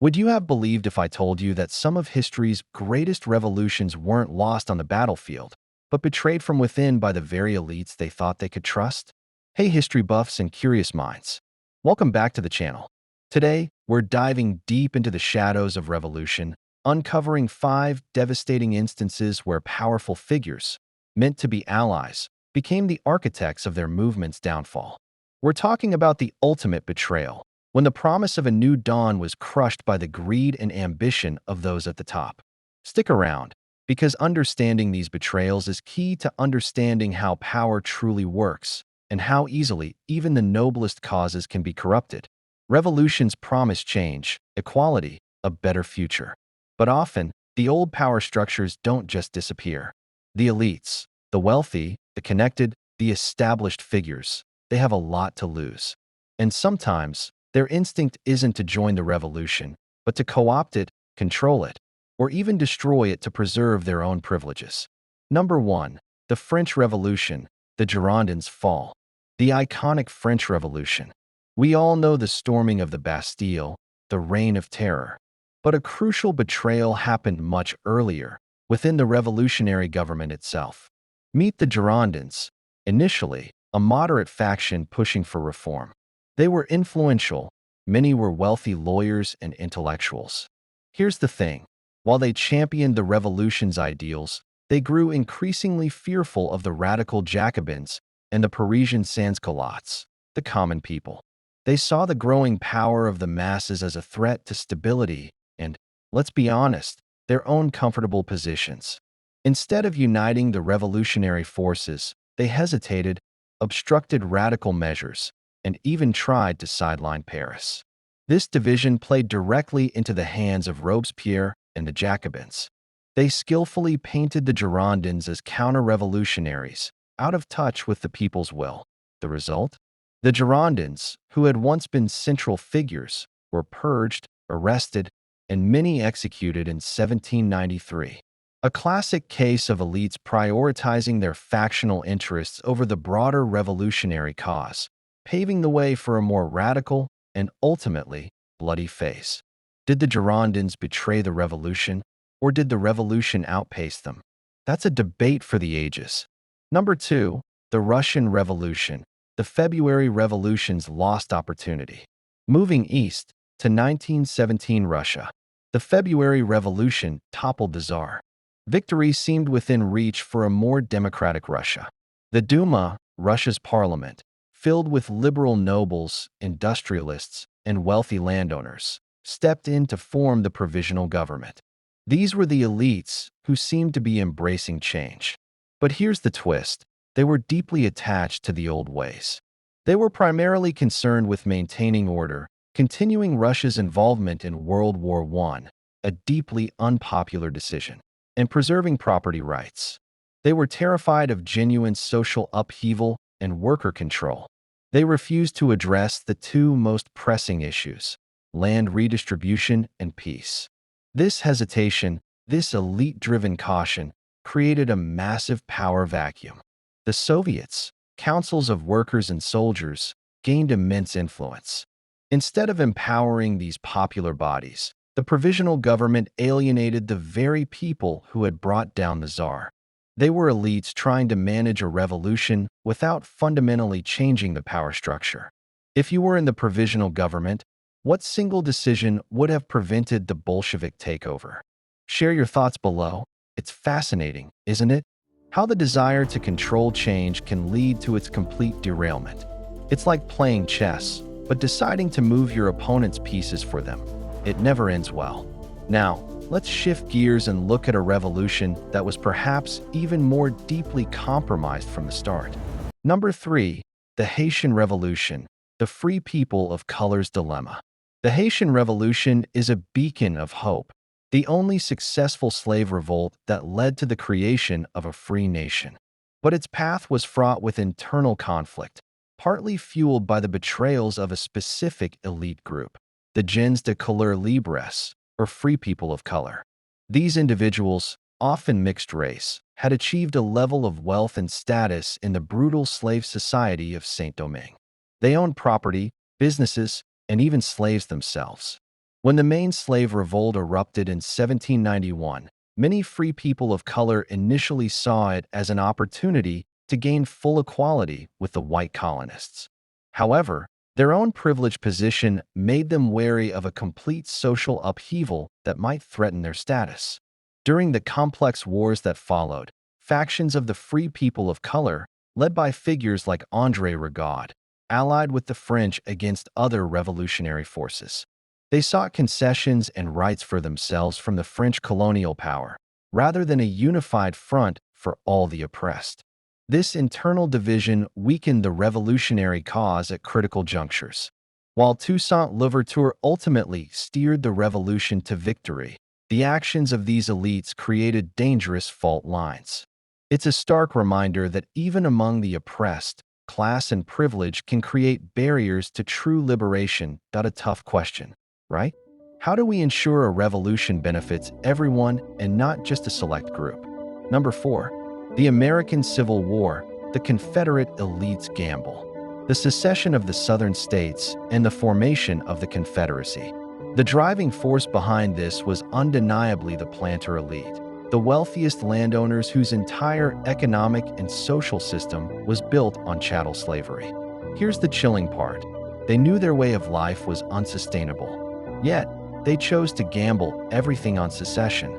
Would you have believed if I told you that some of history's greatest revolutions weren't lost on the battlefield, but betrayed from within by the very elites they thought they could trust? Hey, history buffs and curious minds. Welcome back to the channel. Today, we're diving deep into the shadows of revolution, uncovering 5 devastating instances where powerful figures, meant to be allies, became the architects of their movement's downfall. We're talking about the ultimate betrayal, when the promise of a new dawn was crushed by the greed and ambition of those at the top. Stick around, because understanding these betrayals is key to understanding how power truly works and how easily even the noblest causes can be corrupted. Revolutions promise change, equality, a better future. But often, the old power structures don't just disappear. The elites, the wealthy, the connected, the established figures, they have a lot to lose. And sometimes, their instinct isn't to join the revolution, but to co-opt it, control it, or even destroy it to preserve their own privileges. Number 1. The French Revolution, the Girondins' fall. The iconic French Revolution. We all know the storming of the Bastille, the Reign of Terror. But a crucial betrayal happened much earlier, within the revolutionary government itself. Meet the Girondins, initially a moderate faction pushing for reform. They were influential, many were wealthy lawyers and intellectuals. Here's the thing, while they championed the revolution's ideals, they grew increasingly fearful of the radical Jacobins and the Parisian sans-culottes, the common people. They saw the growing power of the masses as a threat to stability and, let's be honest, their own comfortable positions. Instead of uniting the revolutionary forces, they hesitated, obstructed radical measures, and even tried to sideline Paris. This division played directly into the hands of Robespierre and the Jacobins. They skillfully painted the Girondins as counter-revolutionaries, out of touch with the people's will. The result? The Girondins, who had once been central figures, were purged, arrested, and many executed in 1793. A classic case of elites prioritizing their factional interests over the broader revolutionary cause, paving the way for a more radical and ultimately bloody phase. Did the Girondins betray the revolution, or did the revolution outpace them? That's a debate for the ages. Number 2. The Russian Revolution, the February Revolution's lost opportunity. Moving east to 1917 Russia, the February Revolution toppled the Tsar. Victory seemed within reach for a more democratic Russia. The Duma, Russia's parliament, filled with liberal nobles, industrialists, and wealthy landowners, stepped in to form the provisional government. These were the elites who seemed to be embracing change. But here's the twist. They were deeply attached to the old ways. They were primarily concerned with maintaining order, continuing Russia's involvement in World War I, a deeply unpopular decision, and preserving property rights. They were terrified of genuine social upheaval and worker control. They refused to address the 2 most pressing issues, land redistribution and peace. This hesitation, this elite-driven caution, created a massive power vacuum. The Soviets, councils of workers and soldiers, gained immense influence. Instead of empowering these popular bodies, the provisional government alienated the very people who had brought down the Tsar. They were elites trying to manage a revolution without fundamentally changing the power structure. If you were in the provisional government, what single decision would have prevented the Bolshevik takeover? Share your thoughts below. It's fascinating, isn't it? How the desire to control change can lead to its complete derailment. It's like playing chess, but deciding to move your opponent's pieces for them. It never ends well. Now, let's shift gears and look at a revolution that was perhaps even more deeply compromised from the start. Number 3. The Haitian Revolution, the Free People of Color's Dilemma. The Haitian Revolution is a beacon of hope, the only successful slave revolt that led to the creation of a free nation. But its path was fraught with internal conflict, partly fueled by the betrayals of a specific elite group, the gens de couleur libres, or free people of color. These individuals, often mixed race, had achieved a level of wealth and status in the brutal slave society of Saint-Domingue. They owned property, businesses, and even slaves themselves. When the main slave revolt erupted in 1791, many free people of color initially saw it as an opportunity to gain full equality with the white colonists. However, their own privileged position made them wary of a complete social upheaval that might threaten their status. During the complex wars that followed, factions of the free people of color, led by figures like André Rigaud, allied with the French against other revolutionary forces. They sought concessions and rights for themselves from the French colonial power, rather than a unified front for all the oppressed. This internal division weakened the revolutionary cause at critical junctures. While Toussaint Louverture ultimately steered the revolution to victory, the actions of these elites created dangerous fault lines. It's a stark reminder that even among the oppressed, class and privilege can create barriers to true liberation. A tough question, right? How do we ensure a revolution benefits everyone and not just a select group? Number 4. The American Civil War, the Confederate elite's gamble. The secession of the Southern states and the formation of the Confederacy. The driving force behind this was undeniably the planter elite, the wealthiest landowners whose entire economic and social system was built on chattel slavery. Here's the chilling part. They knew their way of life was unsustainable. Yet, they chose to gamble everything on secession.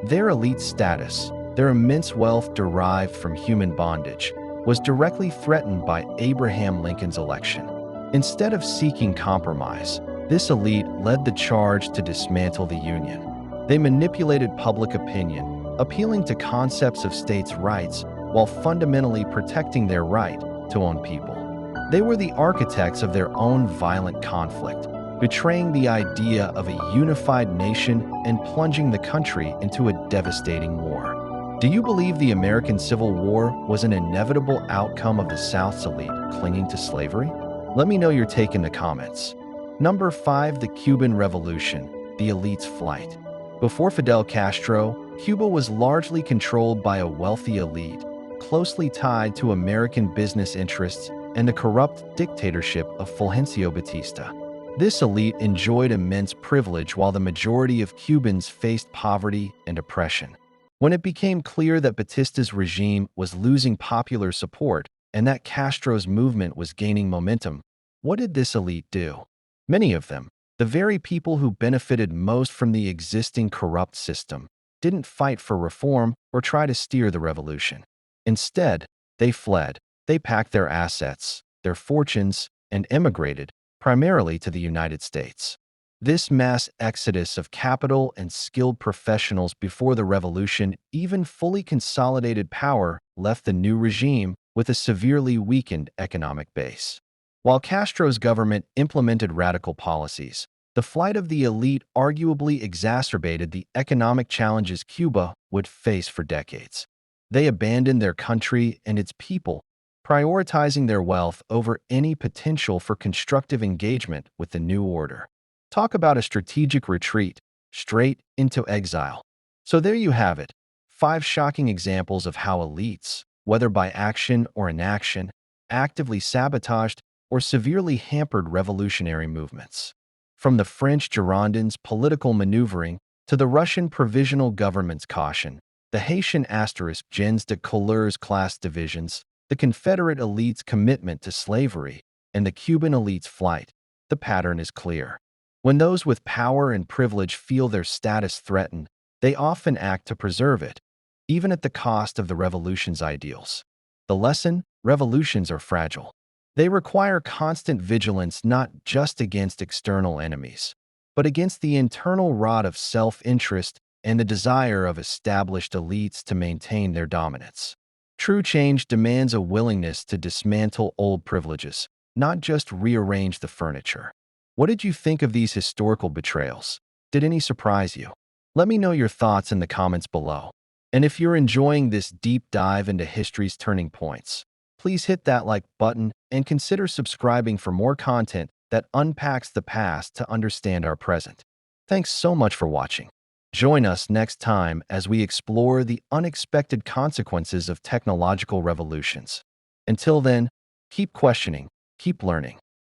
Their elite status, their immense wealth derived from human bondage, was directly threatened by Abraham Lincoln's election. Instead of seeking compromise, this elite led the charge to dismantle the Union. They manipulated public opinion, appealing to concepts of states' rights while fundamentally protecting their right to own people. They were the architects of their own violent conflict, betraying the idea of a unified nation and plunging the country into a devastating war. Do you believe the American Civil War was an inevitable outcome of the South's elite clinging to slavery? Let me know your take in the comments. Number 5. The Cuban Revolution, the elite's flight. Before Fidel Castro, Cuba was largely controlled by a wealthy elite, closely tied to American business interests and the corrupt dictatorship of Fulgencio Batista. This elite enjoyed immense privilege while the majority of Cubans faced poverty and oppression. When it became clear that Batista's regime was losing popular support and that Castro's movement was gaining momentum, what did this elite do? Many of them, the very people who benefited most from the existing corrupt system, didn't fight for reform or try to steer the revolution. Instead, they fled. They packed their assets, their fortunes, and emigrated, primarily to the United States. This mass exodus of capital and skilled professionals before the revolution even fully consolidated power left the new regime with a severely weakened economic base. While Castro's government implemented radical policies, the flight of the elite arguably exacerbated the economic challenges Cuba would face for decades. They abandoned their country and its people, prioritizing their wealth over any potential for constructive engagement with the new order. Talk about a strategic retreat, straight into exile. So there you have it, 5 shocking examples of how elites, whether by action or inaction, actively sabotaged or severely hampered revolutionary movements. From the French Girondins' political maneuvering to the Russian Provisional Government's caution, the Haitian asterisk gens de couleurs class divisions, the Confederate elite's commitment to slavery, and the Cuban elite's flight, the pattern is clear. When those with power and privilege feel their status threatened, they often act to preserve it, even at the cost of the revolution's ideals. The lesson: revolutions are fragile. They require constant vigilance not just against external enemies, but against the internal rot of self-interest and the desire of established elites to maintain their dominance. True change demands a willingness to dismantle old privileges, not just rearrange the furniture. What did you think of these historical betrayals? Did any surprise you? Let me know your thoughts in the comments below. And if you're enjoying this deep dive into history's turning points, please hit that like button and consider subscribing for more content that unpacks the past to understand our present. Thanks so much for watching. Join us next time as we explore the unexpected consequences of technological revolutions. Until then, keep questioning, keep learning,